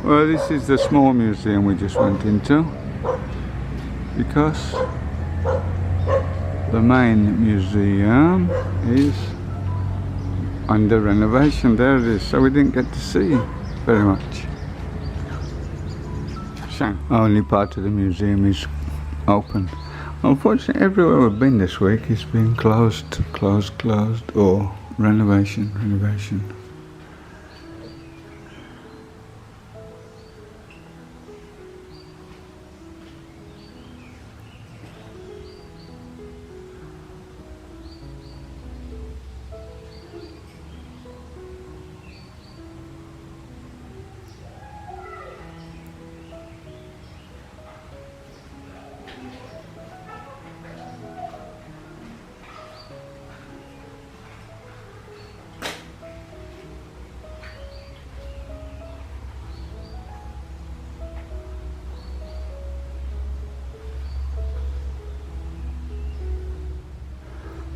Well, this is the small museum we just went into, because the main museum is under renovation. There it is, so we didn't get to see very much. Shame. Only part of the museum is open. Unfortunately, everywhere we've been this week is being closed, or renovation.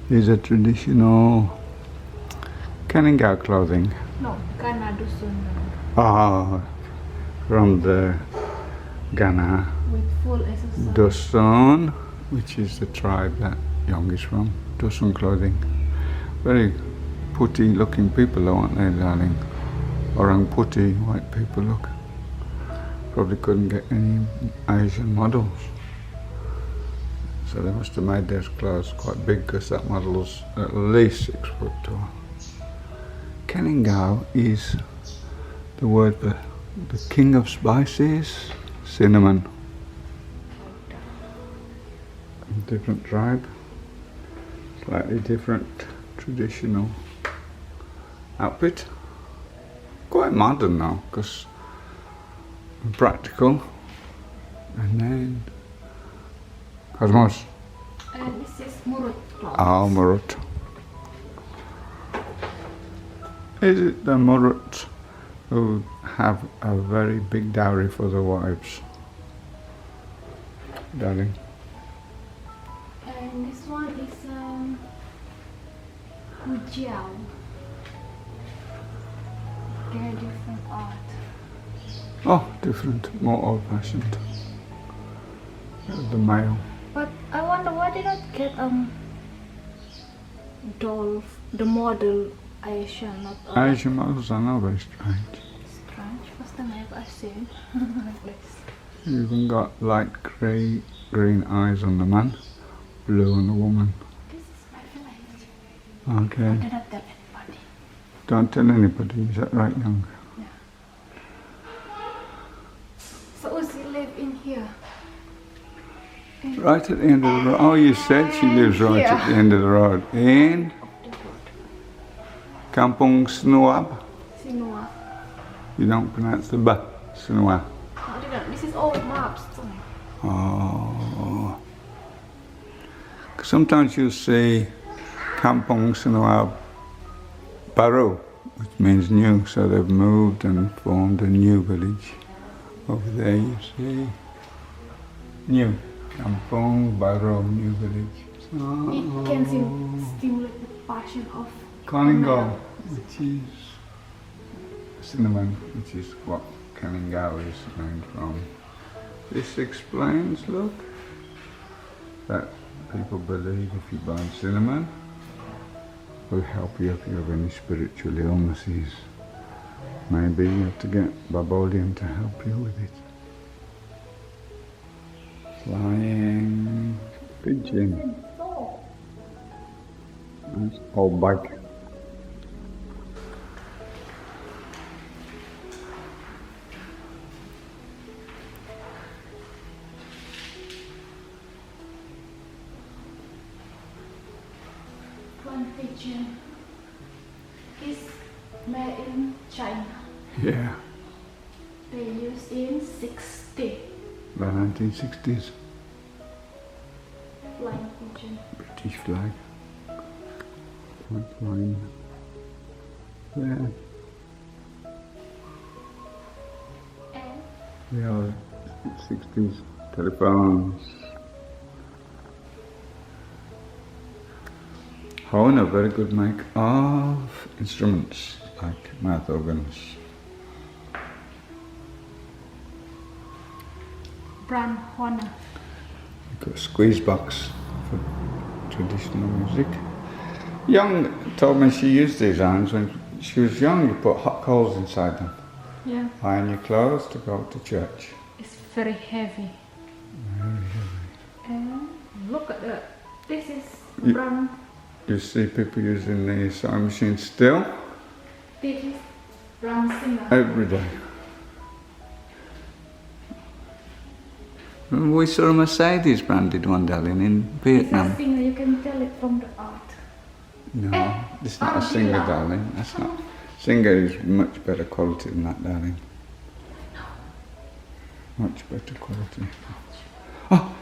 These are traditional Keningau clothing. No, Ghana Dusun. Ah, from the Ghana With full accessories. Dusun, which is the tribe that Young is from. Dusun clothing. Very putty looking people, aren't they, darling? Orang putty, white people look. Probably couldn't get any Asian models. So they must have made their clothes quite big, because that model was at least 6 foot tall. Keningau is the word for the king of spices, cinnamon. Different tribe, slightly different traditional outfit. Quite modern now, because practical. And then Cosmos. And this is Murut cloth. Oh, Murut. Is it the Murut who have a very big dowry for the wives, darling? And this one is Hujiao. Very different art. Oh, different, more old-fashioned. The male. But I wonder why they don't get doll, the model Asian, not Asian models are now very strange. strange. First time I've seen like this. You even got light grey, green eyes on the man, blue on the woman. This is my village. Okay. I cannot tell anybody. Don't tell anybody, is that right, Young? Yeah. So Uzi live in here. Right at the end of the road. Oh, you said she lives right at the end of the road. In Kampung Senuab. Sinua. You don't pronounce the B. Senuab. No, they don't. This is old maps. Oh. Sometimes you see Kampung Senuab Baru, which means new. So they've moved and formed a new village. Over there you see new. Kampung Baru, new village. It can stimulate the passion of Keningau, which is cinnamon, which is what Keningau is named from. This explains, look, that people believe if you burn cinnamon, it will help you if you have any spiritual illnesses. Maybe you have to get Babolium to help you with it. Flying pigeon. Nice old bike. one pigeon is made in China. Yeah, They use in 60 the 1960s. flying pigeon. British flag. One flying there. And We are 60s telephones. Horn, a very good make of instruments like mouth organs. brand Honor. Got a squeeze box for traditional music. Young told me she used these irons when she was young. You put hot coals inside them. Yeah. Iron your clothes to go to church. It's very heavy. Very heavy. And look at that. This is You- brand. You see people using the sewing machine still This is brand Singer. every day. We saw a Mercedes branded one, darling, in It's a Vietnam. Singer. You can tell it from the art. No, it's not a Singer, Argila. darling. That's not. Singer is much better quality than that, darling. Much better quality. Oh!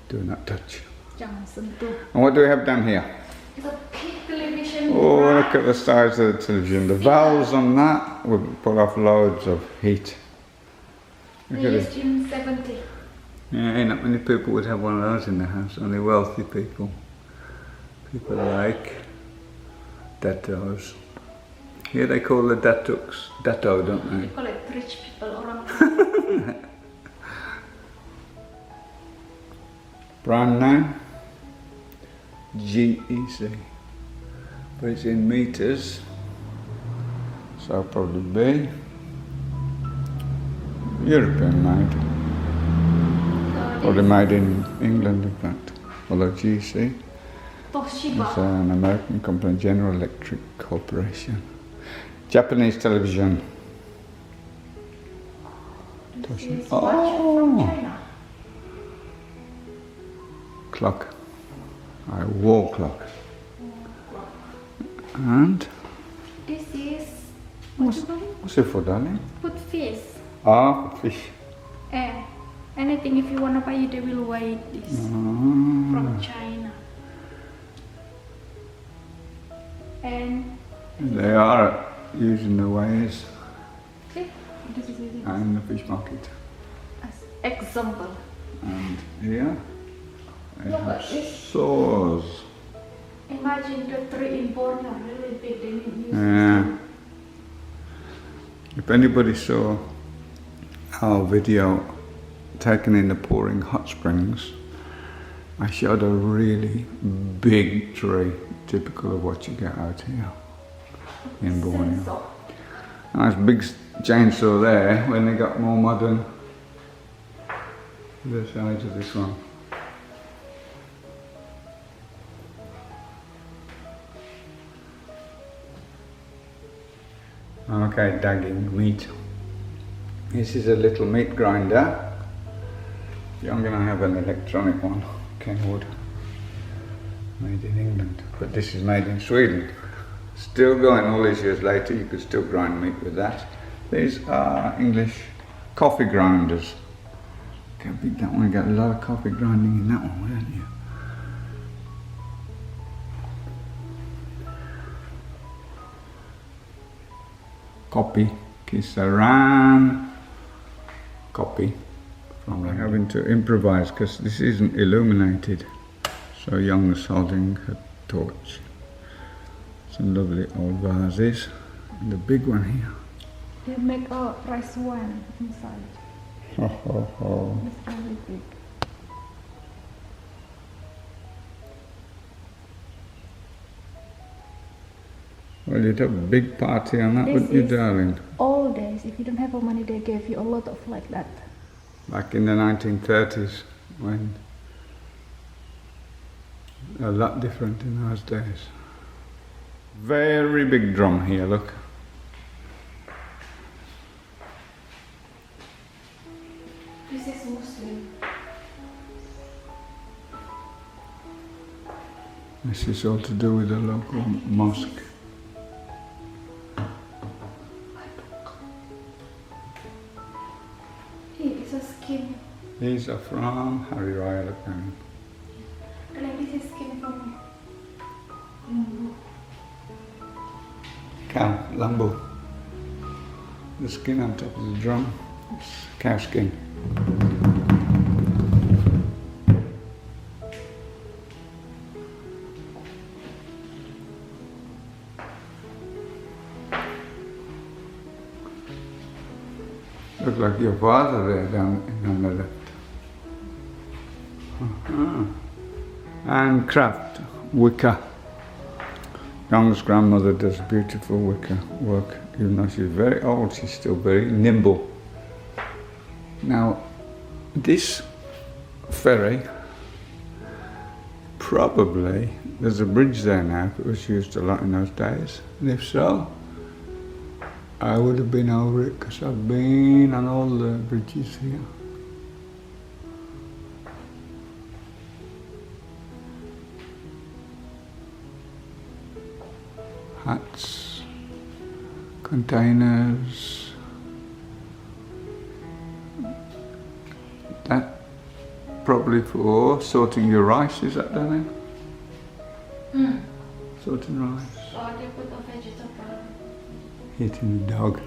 Do not touch. Jangan sentuh. And what do we have down here? It's a big television. Oh, brand. look at the size of the television. The valves on that would put off loads of heat. Look at it. June 70. Yeah, ain't that many people would have one of those in their house. Only wealthy people. People like datos. Here they call the datuks dato, don't They they? call it rich people, orang kaya. Brand name GEC. But it's in meters. So it'll probably be European made. Probably made in England, in fact. Although GEC is Toshiba. an American company, General Electric Corporation. Japanese television. This is Oh. watch from China. Clock. A wall clock. And This is what you call it? what's it for, darling? Food fish. Ah, fish. Anything if you wanna buy it, they will weigh this Ah. from China. And They are using the ways see, this is it. in the fish market. As example. And here they Look have at this. saws. Imagine the three in Borneo, really big. They need use Yeah. this. If anybody saw our video taken in the pouring hot springs, I showed a really big tree, typical of what you get out here in Borneo. Sensor. Nice big chainsaw there when they got more modern. The size of this one. Okay, daging meat. This is a little meat grinder. I'm going to have an electronic one, Kenwood, made in England, but this is made in Sweden. Still going all these years later, you could still grind meat with that. These are English coffee grinders. Look how big that one, you get a lot of coffee grinding in that one, wouldn't you? Copy, kisaran, copy. From having to improvise because this isn't illuminated. So Young's holding a torch. Some lovely old vases. And the big one here. They make a rice wine inside. Ho ho ho. It's really big. Well, you'd have a big party on that, This wouldn't you, is- darling? All days, if you don't have money, they gave you a lot of like that. Back in the 1930s, when a lot different in those days. Very big drum here, look. This is Muslim. This is all to do with the local mosque. Here is a skin. These are from Hari Raya, look at them. Like this is skin from Cow, lambo. The skin on top of the drum, it's cow skin. Look like your father there down on the left. And craft, wicker. Young's grandmother does beautiful wicker work. Even though she's very old, she's still very nimble. Now, this ferry, probably, there's a bridge there now, it was used a lot in those days. And if so, I would have been over it because I've been on all the bridges here. Hats, containers. That probably for sorting your rice, is that down there? Sorting rice. Or they put a vegetable. Hitting the dog,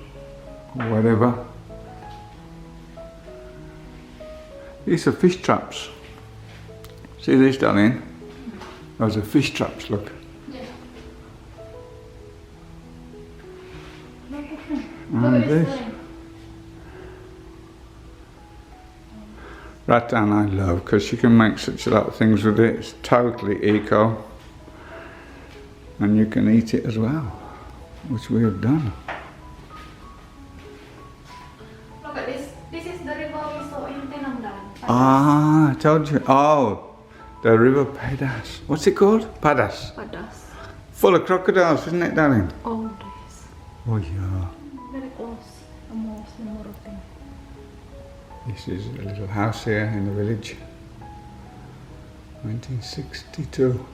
or whatever. These are fish traps. See this, darling? Those are fish traps, look. Yeah. And this. Rattan I love because you can make such a lot of things with it. It's totally eco. And you can eat it as well, which we have done. Look at this. This is the river we saw in Keningau. Ah, I told you. Oh, the river Padas. What's it called? Padas. Padas. Full of crocodiles, isn't it, darling? Always. Oh, yeah. Very close. Almost memorable. This is a little house here in the village. 1962.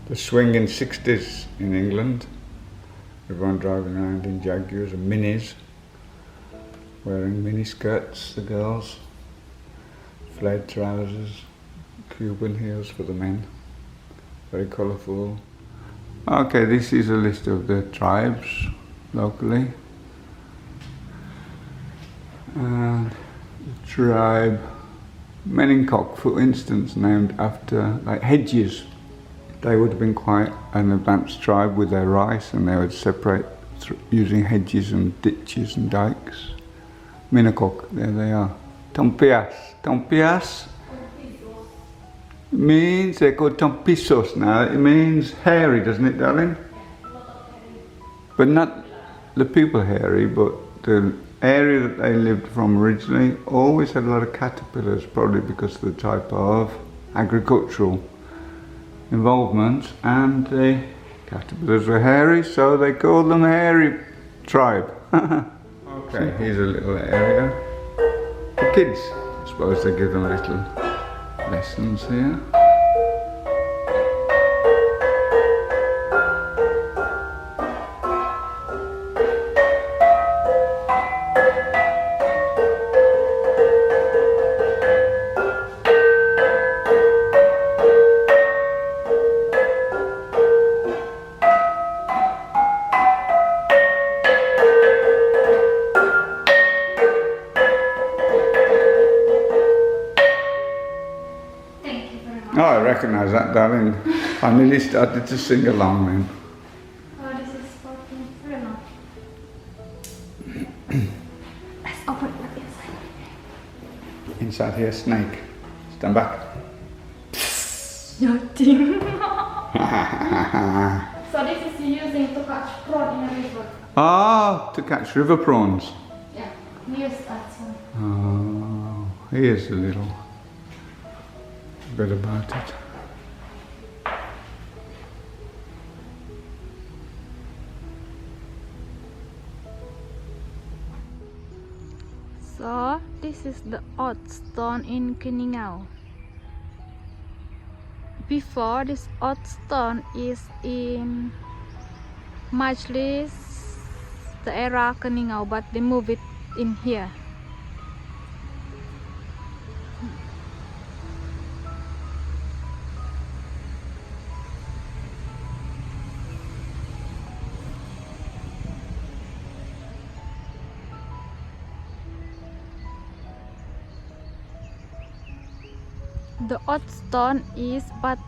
The swinging 60s in England. Everyone driving around in Jaguars and Minis, wearing mini skirts, the girls, flared trousers, Cuban heels for the men, very colourful. Okay, this is a list of the tribes locally. And the tribe Meningau, for instance, named after like hedges. They would have been quite an advanced tribe with their rice, and they would separate using hedges and ditches and dikes. Minakok, there they are. Tompias. Tompias means, they're called tompisos now. It means hairy, doesn't it, darling? But not the people hairy, but the area that they lived from originally always had a lot of caterpillars, probably because of the type of agricultural involvement, and the caterpillars were hairy, so they called them hairy tribe. Okay, here's a little area for kids. I suppose they give them little lessons here. Oh, I recognise that, darling. I nearly started to sing along then. Oh, this is fucking Rena. Let's open it inside. Inside here, snake. Stand back. Nothing. So this is using to catch prawn in a river. Ah, to catch river prawns. Yeah, we use that one. Oh, here's a little bit about it. So this is the odd stone in Keningau. Before, this odd stone is in Majlis, the era Keningau, but they move it in here. The odd stone is Batu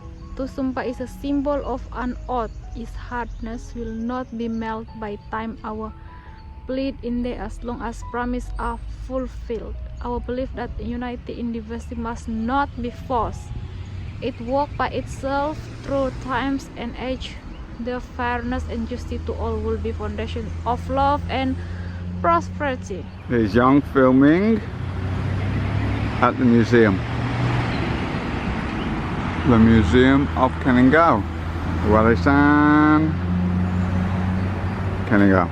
Sumpah is a symbol of an oath its hardness will not be melted by time. Our belief in there as long as promises are fulfilled. Our belief that unity in diversity must not be forced. It works by itself through times and age. The fairness and justice to all will be foundation of love and prosperity. There's Young filming at the museum. The Museum of Keningau. Warisan Keningau.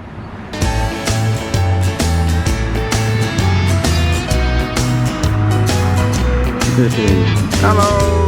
Hello.